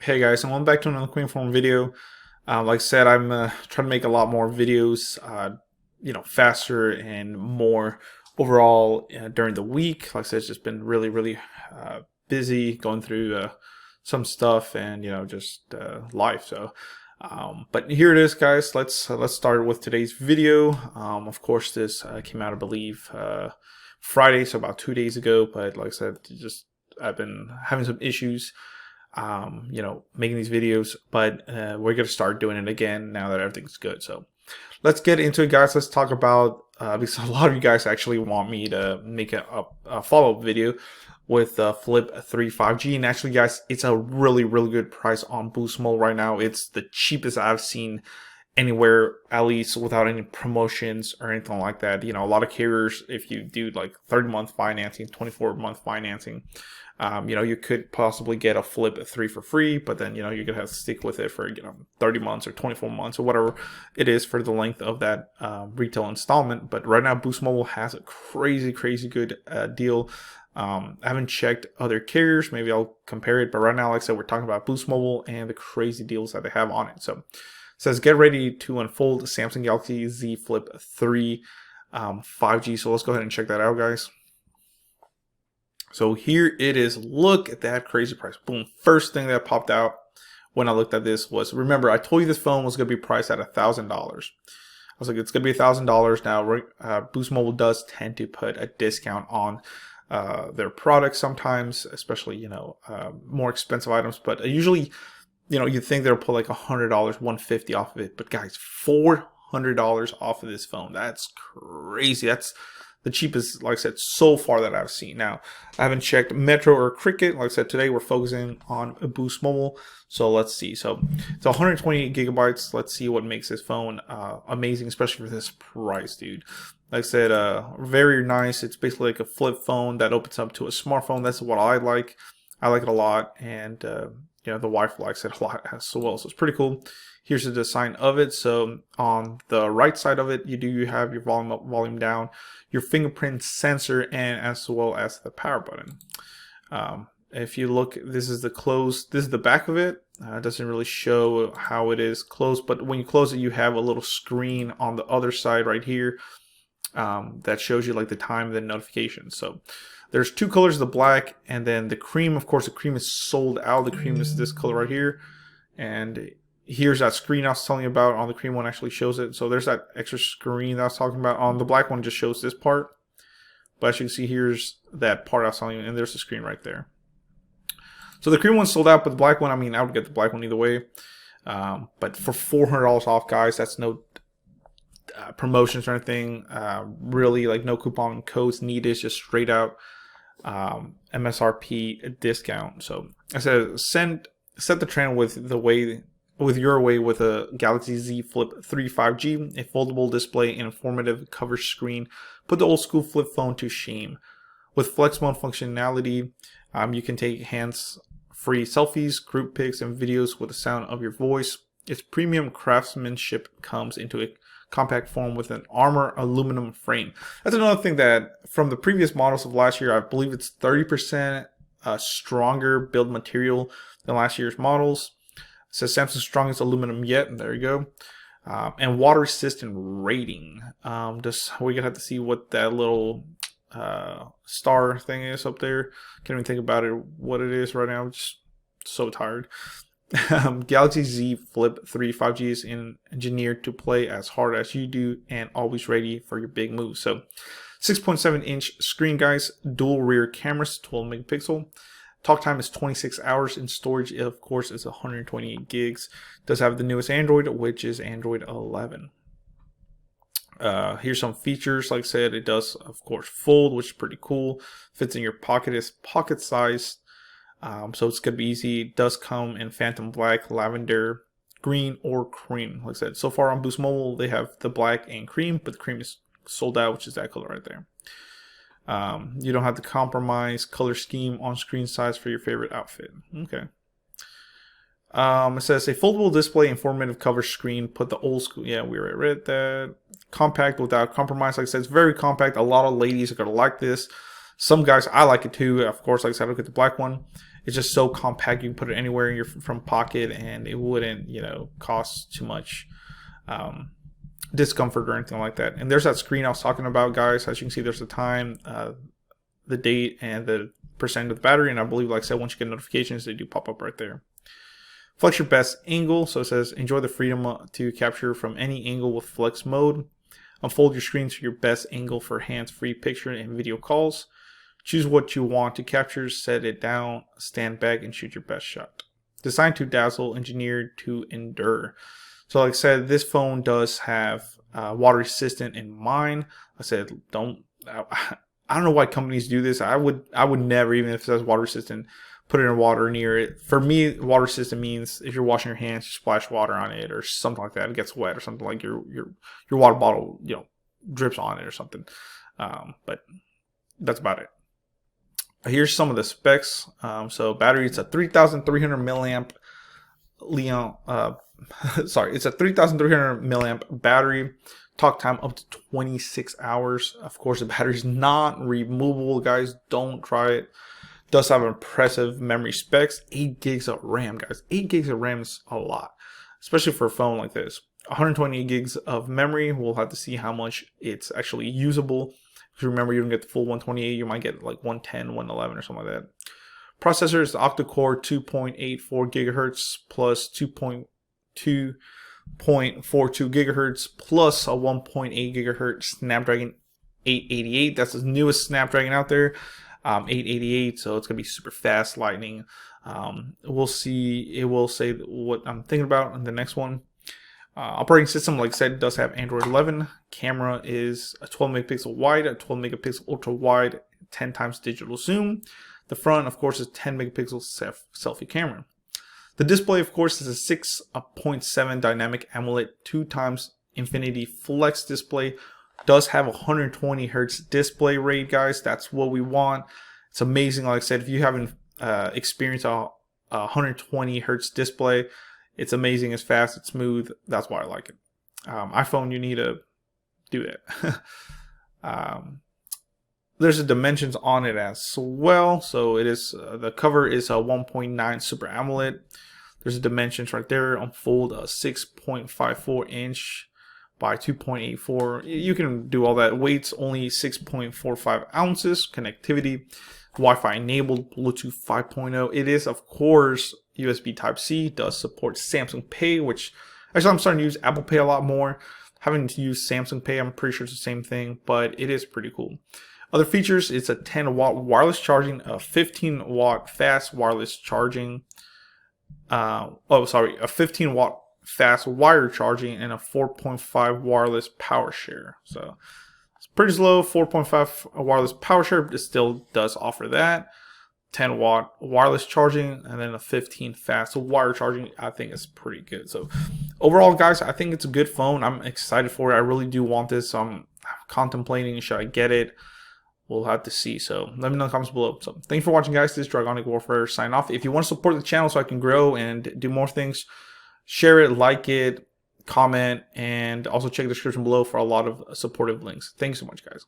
Hey guys, and welcome back to another Queen Form video. Like I said, I'm trying to make a lot more videos, faster and more overall during the week. Like I said, it's just been really busy going through some stuff and just life. But here it is, guys. Let's start with today's video. Of course, this came out, I believe, Friday, so about 2 days ago. But like I said, I've been having some issues making these videos, but we're gonna start doing it again now that everything's good. So let's get into it, guys. Let's talk about because a lot of you guys actually want me to make a follow-up video with Flip 3 5G, and actually, guys, it's a really good price on Boost Mobile right now. It's the cheapest I've seen anywhere, at least without any promotions or anything like that. A lot of carriers, if you do like 30-month financing, 24-month financing, you could possibly get a Flip 3 for free, but then you're gonna have to stick with it for 30 months or 24 months or whatever it is for the length of that retail installment. But right now, Boost Mobile has a crazy good deal. I haven't checked other carriers, maybe I'll compare it, but right now, like I said, we're talking about Boost Mobile and the crazy deals that they have on it. So it says get ready to unfold Samsung Galaxy Z Flip 3 5G. So let's go ahead and check that out, guys. So here it is. Look at that crazy price. Boom. First thing that popped out when I looked at this was, remember, I told you this phone was going to be priced at $1,000. I was like, it's going to be $1,000. Now, Boost Mobile does tend to put a discount on their products sometimes, especially, more expensive items. But usually, you think they'll put like $100, $150 off of it. But guys, $400 off of this phone. That's crazy. That's the cheapest, like I said, so far that I've seen. Now, I haven't checked Metro or Cricket. Like I said, today we're focusing on Boost Mobile. So let's see. So it's 128 gigabytes. Let's see what makes this phone amazing, especially for this price, dude. Like I said, very nice. It's basically like a flip phone that opens up to a smartphone. That's what I like. I like it a lot. And, the wife likes it a lot as well. So it's pretty cool. Here's the design of it. So on the right side of it, you have your volume up, volume down, your fingerprint sensor, and as well as the power button. If you look, this is the back of it. It doesn't really show how it is closed, but when you close it, you have a little screen on the other side right here that shows you like the time and the notifications. So there's two colors, the black and then the cream. Of course, the cream is sold out. The cream is this color right here. And here's that screen I was telling you about. On the cream one actually shows it. So there's that extra screen that I was talking about. On the black one just shows this part. But as you can see, here's that part I was telling you, and there's the screen right there. So the cream one's sold out, but the black one, I mean, I would get the black one either way. But for $400 off, guys, that's no promotions or anything. Really, like no coupon codes needed. It's just straight out MSRP discount. So I said, set the trend with your way with a Galaxy Z Flip 3 5G, a foldable display, and informative cover screen. Put the old school flip phone to shame. With flex mode functionality, you can take hands-free selfies, group pics, and videos with the sound of your voice. Its premium craftsmanship comes into a compact form with an armor aluminum frame. That's another thing that from the previous models of last year, I believe it's 30% stronger build material than last year's models. It says Samsung's strongest aluminum yet, and there you go. And water resistant rating. We're gonna have to see what that little star thing is up there. Can't even think about it, what it is right now. I'm just so tired. Galaxy Z Flip 3 5G is engineered to play as hard as you do and always ready for your big moves. So 6.7-inch screen, guys. Dual rear cameras, 12 megapixel. Talk time is 26 hours, and storage, of course, is 128 gigs. Does have the newest Android, which is Android 11. Here's some features. Like I said, it does, of course, fold, which is pretty cool. Fits in your pocket, is pocket sized. So it's going to be easy. It does come in Phantom Black, Lavender, Green, or Cream. Like I said, so far on Boost Mobile, they have the Black and Cream, but the Cream is sold out, which is that color right there. You don't have to compromise color scheme on screen size for your favorite outfit. Okay. It says a foldable display, informative cover screen. Put the old school. Yeah, we already read that. Compact without compromise. Like I said, it's very compact. A lot of ladies are going to like this. Some guys, I like it too. Of course, like I said, I look at the black one. It's just so compact. You can put it anywhere in your front pocket, and it wouldn't, cost too much discomfort or anything like that. And there's that screen I was talking about, guys. As you can see, there's the time, the date, and the percent of the battery. And I believe, like I said, once you get notifications, they do pop up right there. Flex your best angle. So it says, enjoy the freedom to capture from any angle with flex mode. Unfold your screen to your best angle for hands-free picture and video calls. Choose what you want to capture, set it down, stand back, and shoot your best shot. Designed to dazzle, engineered to endure. So like I said, this phone does have water resistant in mind. I said, I don't know why companies do this. I would never, even if it says water resistant, put it in water near it. For me, water resistant means if you're washing your hands, you splash water on it or something like that. It gets wet or something, like your water bottle, drips on it or something. But that's about it. Here's some of the specs. So battery, it's a 3,300 milliamp it's a 3,300 milliamp battery. Talk time up to 26 hours. Of course, the battery is not removable, guys. Don't try it. Does have impressive memory specs. 8 gigs of RAM, guys. 8 gigs of RAM is a lot, especially for a phone like this. 128 gigs of memory. We'll have to see how much it's actually usable. If you remember, you don't get the full 128. You might get like 110, 111 or something like that. Processor is the octa-core 2.84 gigahertz plus 2.2.42 gigahertz plus a 1.8 gigahertz Snapdragon 888. That's the newest Snapdragon out there. 888, so it's gonna be super fast, lightning. We'll see. It will say what I'm thinking about in the next one. Operating system, like I said, does have Android 11. Camera is a 12 megapixel wide, a 12 megapixel ultra wide, 10 times digital zoom. The front, of course, is 10 megapixel selfie camera. The display, of course, is a 6.7 dynamic AMOLED 2 times Infinity Flex display. Does have a 120 hertz display rate, guys. That's what we want. It's amazing. Like I said, if you haven't experienced a 120 hertz display, it's amazing. It's fast. It's smooth. That's why I like it. iPhone, you need to do that. There's the dimensions on it as well. So it is the cover is a 1.9 Super AMOLED. There's the dimensions right there. Unfold a 6.54 inch by 2.84. You can do all that. Weight's only 6.45 ounces. Connectivity, Wi-Fi enabled, Bluetooth 5.0. It is, of course, USB Type-C. Does support Samsung Pay, which actually I'm starting to use Apple Pay a lot more. Having to use Samsung Pay, I'm pretty sure it's the same thing, but it is pretty cool. Other features, it's a 10-watt wireless charging, a 15-watt fast wireless charging. A 15-watt fast wire charging, and a 4.5 wireless power share. So it's pretty slow. 4.5 wireless power share, but it still does offer that. 10-watt wireless charging, and then a 15 fast wire charging. I think it's pretty good. So overall, guys, I think it's a good phone. I'm excited for it. I really do want this. I'm contemplating, should I get it? We'll have to see. So let me know in the comments below. So thanks for watching, guys. This is Dragonic Warfare sign off. If you want to support the channel so I can grow and do more things, share it, like it, comment, and also check the description below for a lot of supportive links. Thanks so much, guys.